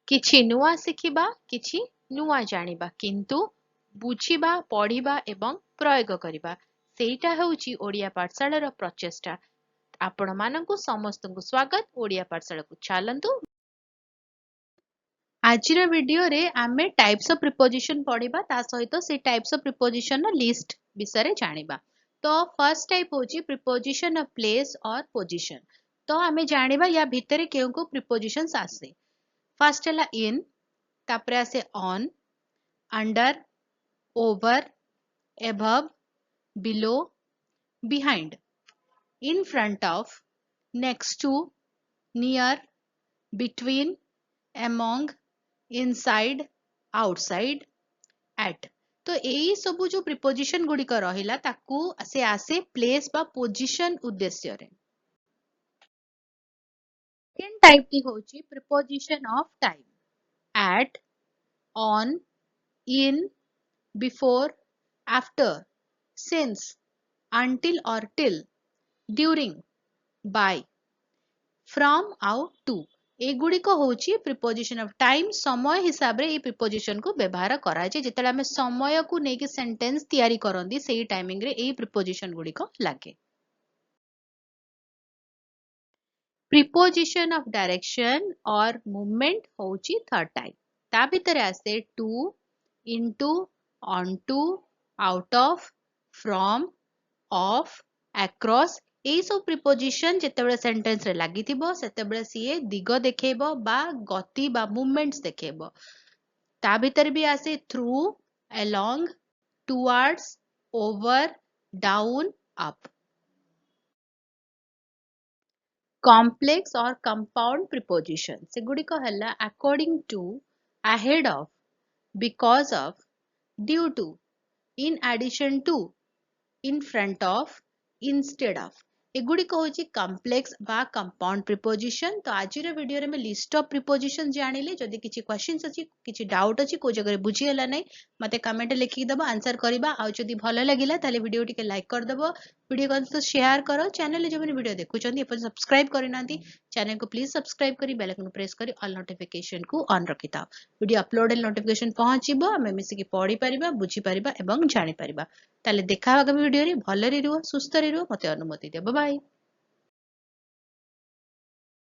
किछि नुआ शिखिबा किछि नुआ जानिबा किंतु बुझिबा पढ़िबा एवं प्रयोग करिबा सेटा हेउची ओडिया पाठशालार प्रचेष्टा। आपण मानंकु समस्तंकु स्वागत ओडिया पाठशाला को चलंतु। आजिर वीडियो रे आमे टाइप्स ऑफ प्रिपोजिशन पढ़िबा ता सहित से टाइप्स ऑफ प्रिपोजिशन लिस्ट विषय जानिबा। तो फर्स्ट टाइप होची प्रिपोजिशन ऑफ प्लेस और पोजीशन। तो आमे जानिबा या भितरे केउ को प्रिपोजिशंस आसे। फर्स्ट है इन, तापरे आसे on, under, over, above, below, behind, in front of, next to, near, between, among, inside, outside, at. तो यही सब जो प्रिपोजिशन गुड़िक रहिला ताकू से आसे प्लेस बा पोजीशन उद्देश्य रे। सेकेंड टाइप टी होची preposition of time. At, on, in, before, after, since, until or till, during, by, from, out, to। एगुड़िक होची प्रिपोजिशन ऑफ टाइम। समय हिसाब रे ए प्रिपोजिशन को व्यवहार करा जे जेतेला हमें समय को नेकी सेंटेंस तैयारी करंदी सेही टाइमिंग रे ए प्रिपोजिशन गुड़िक लागे। प्रिपोजिशन ऑफ डायरेक्शन और मूवमेंट होची थर्ड टाइप। ता भितरे आसे to, into, onto, out of, from, off, across। एई सब प्रिपोजिशन जेतेबेले सेंटेंस रे लागि थिबो सेतेबेले सिए दिग देखेबो बा गति बा मूवमेंट्स देखेबो। ता भितर भी आसे through, along, towards, over, down, up। Complex और कंपाउंड प्रिपोजिशन सेगुड़िक हला according to, ahead of, because of, due to, in addition to, in front of, instead of। एगुड़िक होची कॉम्प्लेक्स बा कंपाउंड प्रिपोजिशन। तो आजिर वीडियो रे मैं लिस्ट ऑफ प्रिपोजिशन जानिले। जदि किछि क्वेश्चंस अछि किछि डाउट अछि को जगह बुझी हला नै मते कमेंट लिखि दबो आंसर करबा। आ जदि भलो लागिला ताले वीडियो टिके लाइक कर दबो, वीडियो को शेयर करो। चैनल रे जबनि वीडियो देखुचंदी अपन सब्सक्राइब करिनांती चैनल को प्लीज सब्सक्राइब करी बेल आइकन प्रेस करी ऑल नोटिफिकेशन को ऑन रखिता। वीडियो अपलोड नोटिफिकेशन पहुंचीबो हमें मिसिकी पढ़ी परिबा बुझी परिबा एवं जानि परिबा। ताले देखा आगामी वीडियो रे भलो रे रुह सुस्थ रे रुह मते अनुमति दे। Bye bye.